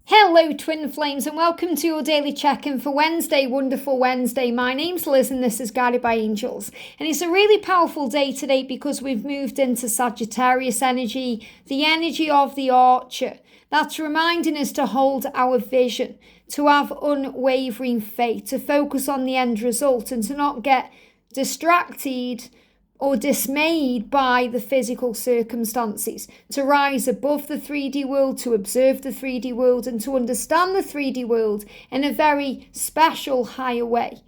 Hello Twin Flames and welcome to your daily check-in for Wednesday, wonderful Wednesday. My name's Liz and this is Guided by Angels. And it's a really powerful day today because we've moved into Sagittarius energy, the energy of the archer. That's reminding us to hold our vision, to have unwavering faith, to focus on the end result and to not get distracted or dismayed by the physical circumstances, to rise above the 3D world, to observe the 3D world and to understand the 3D world in a very special, higher way.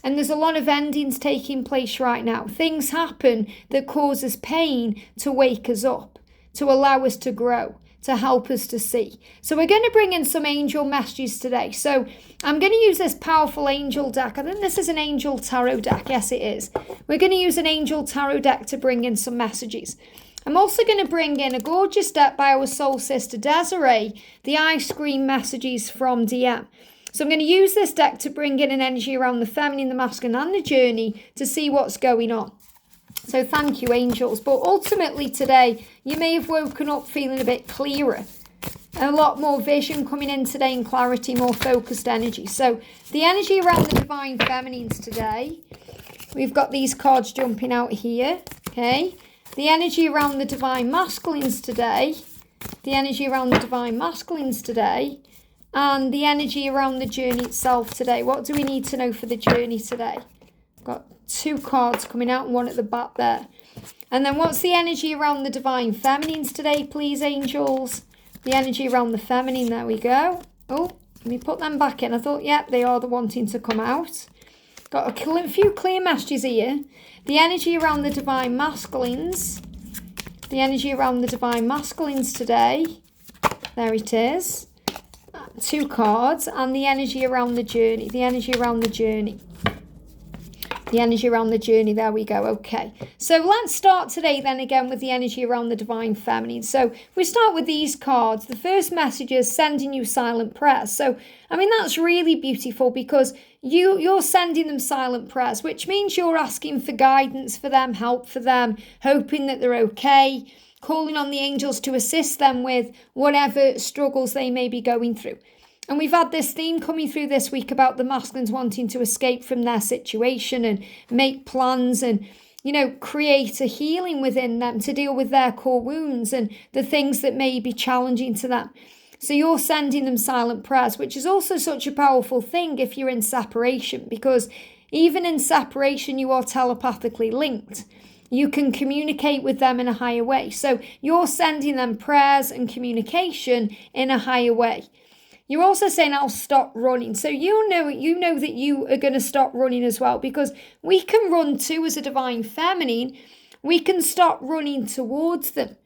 And there's a lot of endings taking place right now. Things happen that cause us pain to wake us up, to allow us to grow, to help us to see. So we're going to bring in some angel messages today. So I'm going to use this powerful angel deck. I think this is an angel tarot deck. Yes, it is. We're going to use an angel tarot deck to bring in some messages. I'm also going to bring in a gorgeous deck by our soul sister Desiree, the ice cream messages from DM. So I'm going to use this deck to bring in an energy around the feminine, the masculine and the journey to see what's going on. So thank you, angels. But ultimately today, you may have woken up feeling a bit clearer. A lot more vision coming in today and clarity, more focused energy. So the energy around the divine feminines today, we've got these cards jumping out here. Okay. The energy around the divine masculines today, the energy around the divine masculines today, and the energy around the journey itself today. What do we need to know for the journey today? Got two cards coming out and one at the back there. And then what's the energy around the divine feminines today, please, angels? The energy around the feminine, there we go. Oh, let me put them back in. I thought, yep, they are the wanting to come out. Got a few clear messages here. The energy around the divine masculines. The energy around the divine masculines today. There it is. Two cards. And the energy around the journey. The energy around the journey. The energy around the journey, there we go. Okay, so let's start today then again with the energy around the divine feminine. So if we start with these cards, the first message is sending you silent prayers. So I mean, that's really beautiful because you're sending them silent prayers, which means you're asking for guidance for them, help for them, hoping that they're okay, calling on the angels to assist them with whatever struggles they may be going through. And we've had this theme coming through this week about the masculines wanting to escape from their situation and make plans and, create a healing within them to deal with their core wounds and the things that may be challenging to them. So you're sending them silent prayers, which is also such a powerful thing if you're in separation, because even in separation, you are telepathically linked. You can communicate with them in a higher way. So you're sending them prayers and communication in a higher way. You're also saying, I'll stop running. So you know that you are going to stop running as well, because we can run too as a divine feminine. We can stop running towards them.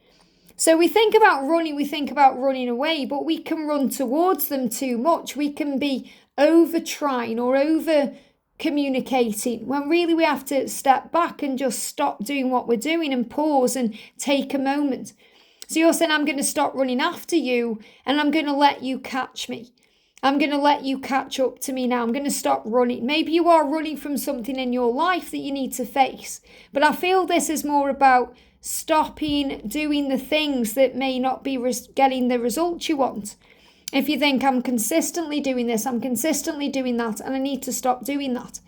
So we think about running away, but we can run towards them too much. We can be over trying or over communicating when really we have to step back and just stop doing what we're doing and pause and take a moment. So you're saying, I'm going to stop running after you and I'm going to let you catch me. I'm going to let you catch up to me now. I'm going to stop running. Maybe you are running from something in your life that you need to face. But I feel this is more about stopping doing the things that may not be getting the results you want. If you think, I'm consistently doing this, I'm consistently doing that, and I need to stop doing that.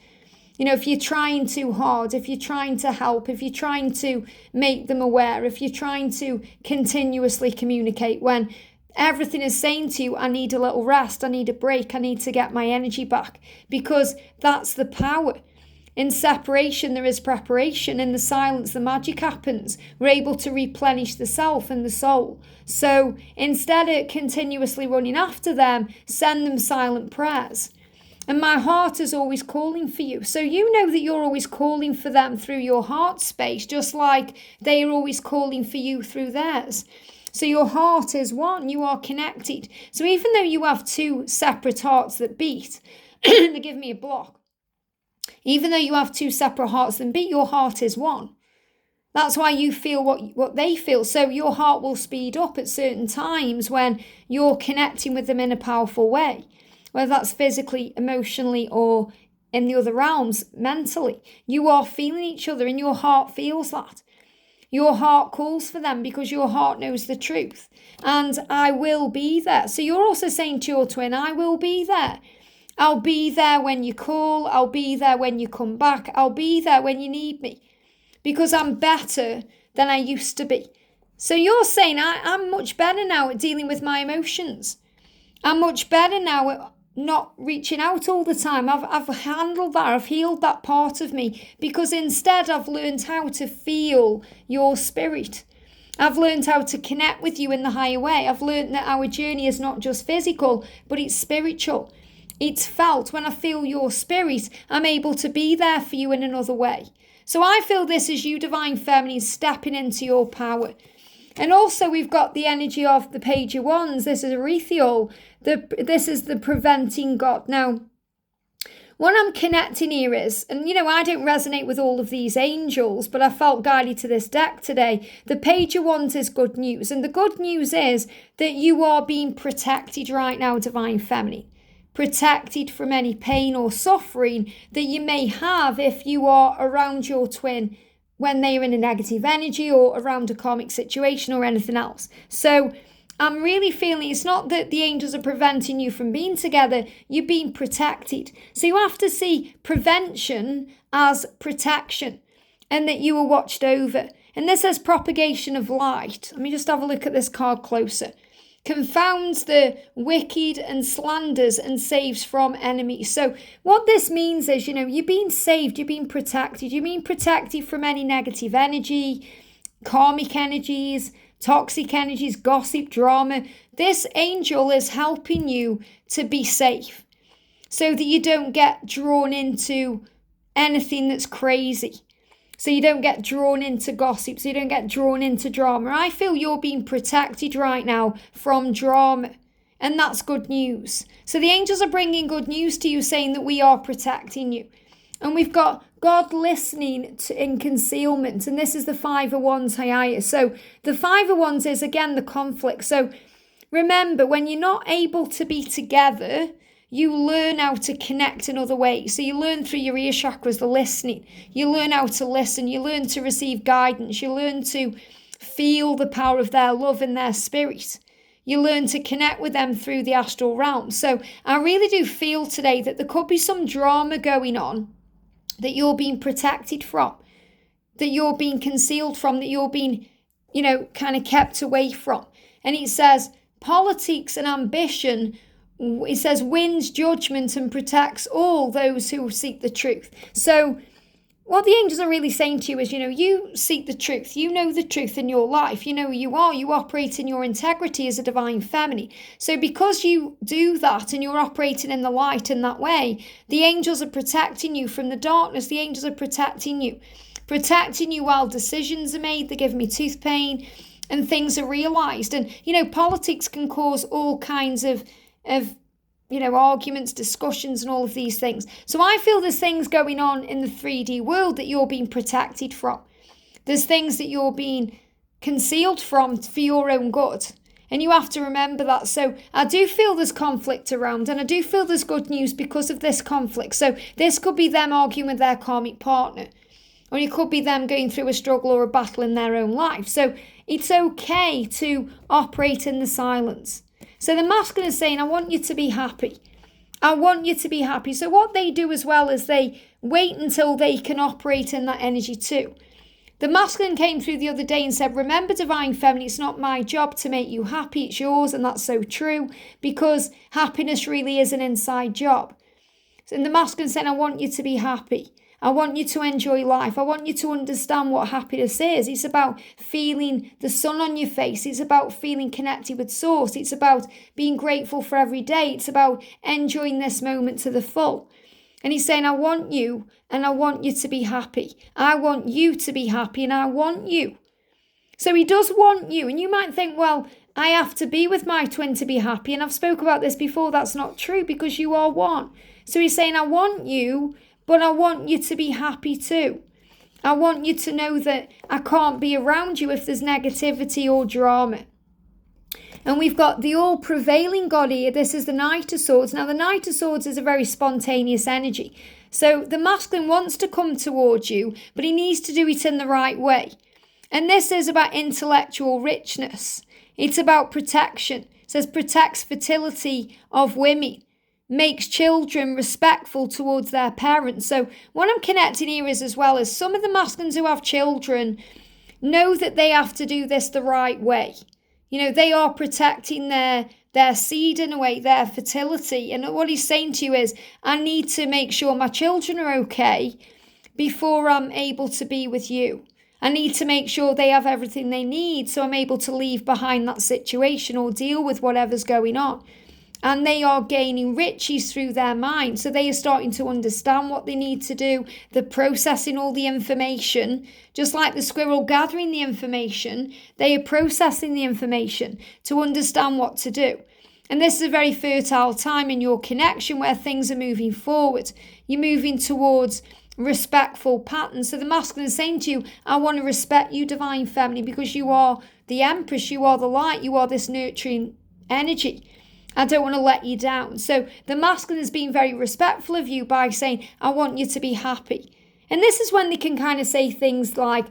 If you're trying too hard, if you're trying to help, if you're trying to make them aware, if you're trying to continuously communicate when everything is saying to you, I need a little rest, I need a break, I need to get my energy back, because that's the power. In separation, there is preparation. In the silence, the magic happens. We're able to replenish the self and the soul. So instead of continuously running after them, send them silent prayers. And my heart is always calling for you. So you know that you're always calling for them through your heart space, just like they are always calling for you through theirs. So your heart is one, you are connected. So even though you have two separate hearts that beat, they give me a block. Even though you have two separate hearts that beat, your heart is one. That's why you feel what they feel. So your heart will speed up at certain times when you're connecting with them in a powerful way. Whether that's physically, emotionally, or in the other realms, mentally. You are feeling each other and your heart feels that. Your heart calls for them because your heart knows the truth. And I will be there. So you're also saying to your twin, I will be there. I'll be there when you call. I'll be there when you come back. I'll be there when you need me because I'm better than I used to be. So you're saying I'm much better now at dealing with my emotions. I'm much better now at not reaching out all the time. I've handled that. I've healed that part of me because instead I've learned how to feel your spirit. I've learned how to connect with you in the higher way. I've learned that our journey is not just physical, but it's spiritual. It's felt. When I feel your spirit, I'm able to be there for you in another way. So I feel this is you, Divine Feminine, stepping into your power. And also we've got the energy of the Page of Wands. This is Ethereal. This is the preventing God. Now, what I'm connecting here is, and I don't resonate with all of these angels, but I felt guided to this deck today. The Page of Wands is good news. And the good news is that you are being protected right now, Divine Feminine. Protected from any pain or suffering that you may have if you are around your twin when they're in a negative energy or around a karmic situation or anything else. So I'm really feeling it's not that the angels are preventing you from being together, you're being protected. So you have to see prevention as protection and that you are watched over. And this says propagation of light. Let me just have a look at this card closer. Confounds the wicked and slanders and saves from enemies. So what this means is, you're being saved, you're being protected. You're being protected from any negative energy, karmic energies, toxic energies, gossip, drama. This angel is helping you to be safe so that you don't get drawn into anything that's crazy. So you don't get drawn into gossip, so you don't get drawn into drama. I feel you're being protected right now from drama, and that's good news. So the angels are bringing good news to you, saying that we are protecting you. And we've got God listening in concealment, and this is the Five of Wands higher. So the Five of Wands is, again, the conflict. So remember, when you're not able to be together, you learn how to connect in other ways. So you learn through your ear chakras, the listening. You learn how to listen. You learn to receive guidance. You learn to feel the power of their love and their spirit. You learn to connect with them through the astral realm. So I really do feel today that there could be some drama going on that you're being protected from, that you're being concealed from, that you're being, kind of kept away from. And it says politics and ambition, it says wins judgment and protects all those who seek the truth. So what the angels are really saying to you is, you seek the truth. You know the truth in your life. You know who you are. You operate in your integrity as a divine feminine. So because you do that and you're operating in the light in that way, the angels are protecting you from the darkness. The angels are protecting you while decisions are made. They give me tooth pain and things are realised. And, politics can cause all kinds of arguments, discussions and all of these things. So I feel there's things going on in the 3D world that you're being protected from. There's things that you're being concealed from for your own good. And you have to remember that. So I do feel there's conflict around, and I do feel there's good news because of this conflict. So this could be them arguing with their karmic partner, or it could be them going through a struggle or a battle in their own life. So it's okay to operate in the silence. So the masculine is saying, I want you to be happy. I want you to be happy. So what they do as well is they wait until they can operate in that energy too. The masculine came through the other day and said, remember, divine feminine, it's not my job to make you happy, it's yours. And that's so true, because happiness really is an inside job. And the masculine said, I want you to be happy. I want you to enjoy life. I want you to understand what happiness is. It's about feeling the sun on your face. It's about feeling connected with source. It's about being grateful for every day. It's about enjoying this moment to the full. And he's saying, I want you, and I want you to be happy. I want you to be happy, and I want you. So he does want you. And you might think, well, I have to be with my twin to be happy. And I've spoke about this before. That's not true, because you are one. So he's saying, I want you, but I want you to be happy too. I want you to know that I can't be around you if there's negativity or drama. And we've got the all-prevailing God here. This is the Knight of Swords. Now, the Knight of Swords is a very spontaneous energy. So the masculine wants to come towards you, but he needs to do it in the right way. And this is about intellectual richness. It's about protection. It says protects fertility of women, makes children respectful towards their parents. So what I'm connecting here is as well as some of the masculines who have children know that they have to do this the right way. They are protecting their seed in a way, their fertility. And what he's saying to you is, I need to make sure my children are okay before I'm able to be with you. I need to make sure they have everything they need so I'm able to leave behind that situation or deal with whatever's going on. And they are gaining riches through their mind. So they are starting to understand what they need to do. They're processing all the information. Just like the squirrel gathering the information, they are processing the information to understand what to do. And this is a very fertile time in your connection where things are moving forward. You're moving towards respectful patterns. So the masculine is saying to you, I want to respect you, divine feminine, because you are the empress, you are the light, you are this nurturing energy. I don't want to let you down. So the masculine is being very respectful of you by saying, I want you to be happy. And this is when they can kind of say things like,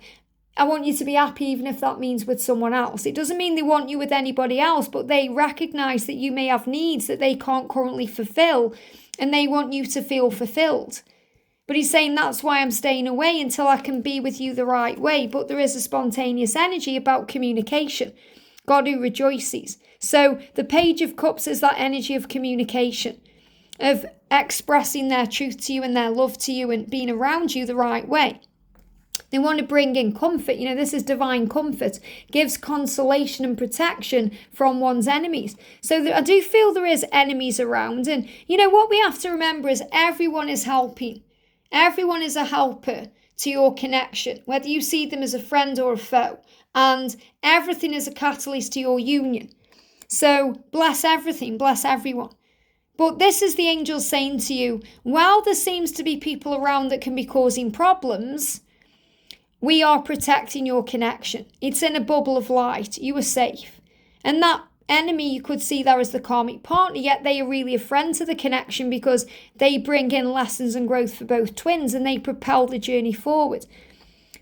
I want you to be happy even if that means with someone else. It doesn't mean they want you with anybody else, but they recognize that you may have needs that they can't currently fulfill and they want you to feel fulfilled. But he's saying that's why I'm staying away until I can be with you the right way. But there is a spontaneous energy about communication. God who rejoices. So the Page of Cups is that energy of communication, of expressing their truth to you and their love to you and being around you the right way. They want to bring in comfort. This is divine comfort, gives consolation and protection from one's enemies. So I do feel there is enemies around. And what we have to remember is everyone is helping. Everyone is a helper to your connection, whether you see them as a friend or a foe. And everything is a catalyst to your union. So bless everything, bless everyone. But this is the angels saying to you, while there seems to be people around that can be causing problems, we are protecting your connection. It's in a bubble of light. You are safe. And that enemy, you could see there as the karmic partner, yet they are really a friend to the connection because they bring in lessons and growth for both twins and they propel the journey forward.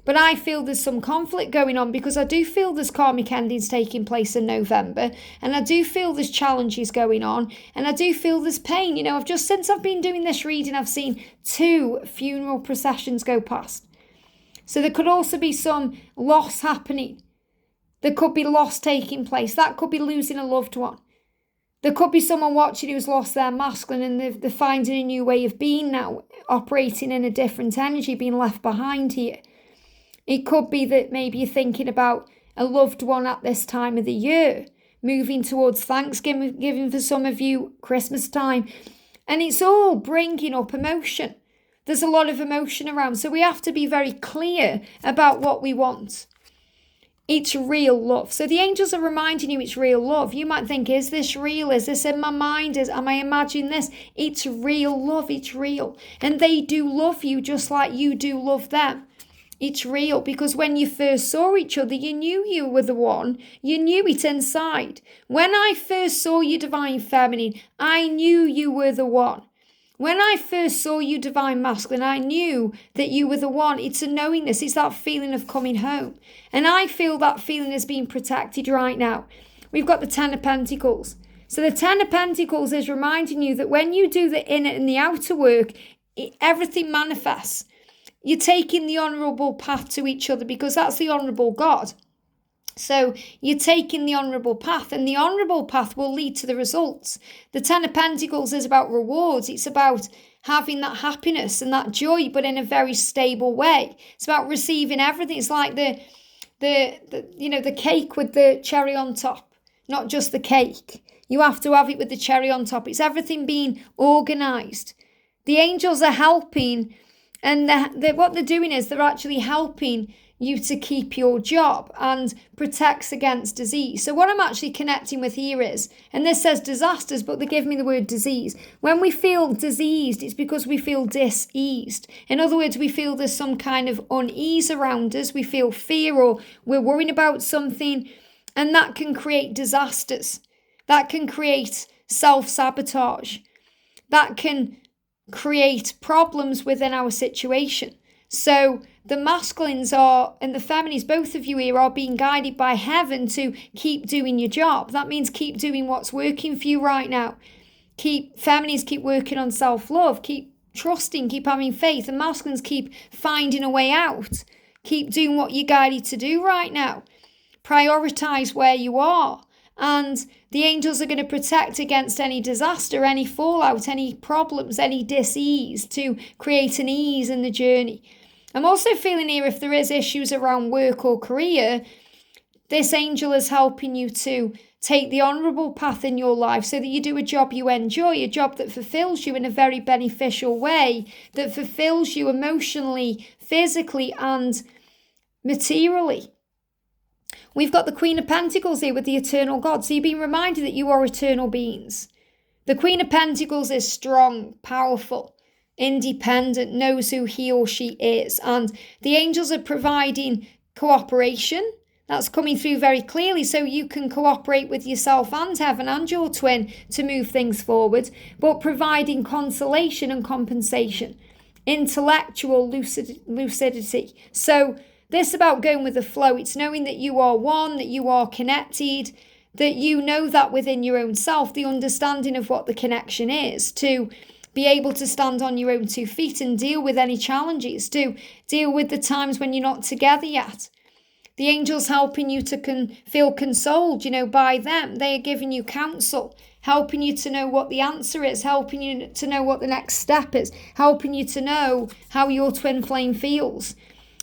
But I feel there's some conflict going on because I do feel there's karmic endings taking place in November, and I do feel there's challenges going on, and I do feel there's pain. Since I've been doing this reading, I've seen 2 funeral processions go past. So there could also be some loss happening. There could be loss taking place. That could be losing a loved one. There could be someone watching who's lost their masculine and they're finding a new way of being now, operating in a different energy, being left behind here. It could be that maybe you're thinking about a loved one at this time of the year, moving towards Thanksgiving for some of you, Christmas time. And it's all bringing up emotion. There's a lot of emotion around. So we have to be very clear about what we want. It's real love. So the angels are reminding you it's real love. You might think, is this real? Is this in my mind? Am I imagining this? It's real love. It's real. And they do love you just like you do love them. It's real because when you first saw each other, you knew you were the one. You knew it inside. When I first saw you, divine feminine, I knew you were the one. When I first saw you, divine masculine, I knew that you were the one. It's a knowingness. It's that feeling of coming home. And I feel that feeling is being protected right now. We've got the 10 of Pentacles. So the 10 of Pentacles is reminding you that when you do the inner and the outer work, everything manifests. You're taking the honourable path to each other because that's the honourable God. So you're taking the honourable path, and the honourable path will lead to the results. The 10 of Pentacles is about rewards. It's about having that happiness and that joy, but in a very stable way. It's about receiving everything. It's like the cake with the cherry on top, not just the cake. You have to have it with the cherry on top. It's everything being organised. The angels are helping. And what they're doing is they're actually helping you to keep your job and protects against disease. So what I'm actually connecting with here is, and this says disasters, but they give me the word disease. When we feel diseased, it's because we feel diseased. In other words, we feel there's some kind of unease around us. We feel fear or we're worrying about something, and that can create disasters. That can create self-sabotage. That can create problems within our situation. So the masculines are, and the feminines, both of you here are being guided by heaven to keep doing your job. That means keep doing what's working for you right now. Feminines keep working on self-love, keep trusting, keep having faith, and masculines keep finding a way out. Keep doing what you're guided to do right now. Prioritize where you are. And the angels are going to protect against any disaster, any fallout, any problems, any dis-ease, to create an ease in the journey. I'm also feeling here, if there is issues around work or career, this angel is helping you to take the honourable path in your life so that you do a job you enjoy, a job that fulfills you in a very beneficial way, that fulfills you emotionally, physically and materially. We've got the Queen of Pentacles here with the eternal God. So you've been reminded that you are eternal beings. The Queen of Pentacles is strong, powerful, independent, knows who he or she is. And the angels are providing cooperation. That's coming through very clearly, so you can cooperate with yourself and heaven and your twin to move things forward, but providing consolation and compensation, intellectual lucidity. So this is about going with the flow. It's knowing that you are one, that you are connected, that you know that within your own self, the understanding of what the connection is, to be able to stand on your own 2 feet and deal with any challenges, to deal with the times when you're not together yet. The angels helping you to feel consoled, by them. They are giving you counsel, helping you to know what the answer is, helping you to know what the next step is, helping you to know how your twin flame feels.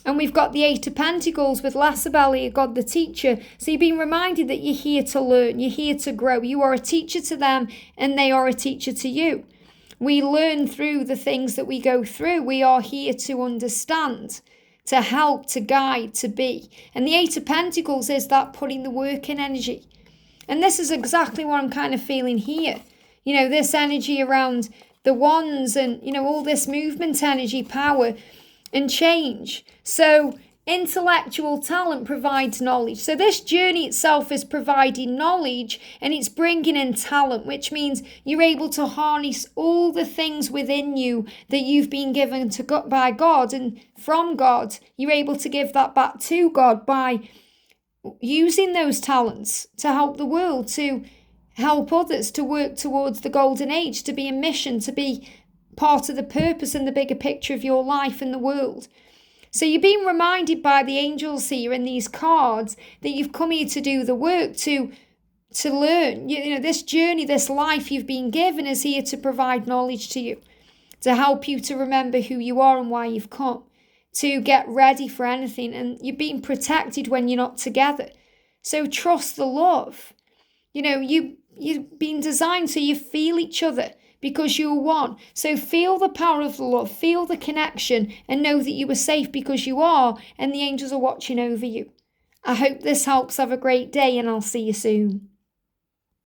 And we've got the 8 of Pentacles with Lasabelli, God the teacher. So you've been reminded that you're here to learn, you're here to grow. You are a teacher to them and they are a teacher to you. We learn through the things that we go through. We are here to understand, to help, to guide, to be. And the 8 of Pentacles is that putting the work in energy. And this is exactly what I'm kind of feeling here. This energy around the wands and, all this movement energy, power and change. So intellectual talent provides knowledge. So this journey itself is providing knowledge and it's bringing in talent, which means you're able to harness all the things within you that you've been given to God, by God, and from God, you're able to give that back to God by using those talents to help the world, to help others, to work towards the golden age, to be a mission, to be part of the purpose and the bigger picture of your life and the world. So you're being reminded by the angels here in these cards that you've come here to do the work, to learn. This journey, this life you've been given is here to provide knowledge to you, to help you to remember who you are and why you've come, to get ready for anything. And you're being protected when you're not together. So trust the love. You've been designed so you feel each other, because you're one. So feel the power of the love, feel the connection, and know that you are safe because you are, and the angels are watching over you. I hope this helps. Have a great day, and I'll see you soon.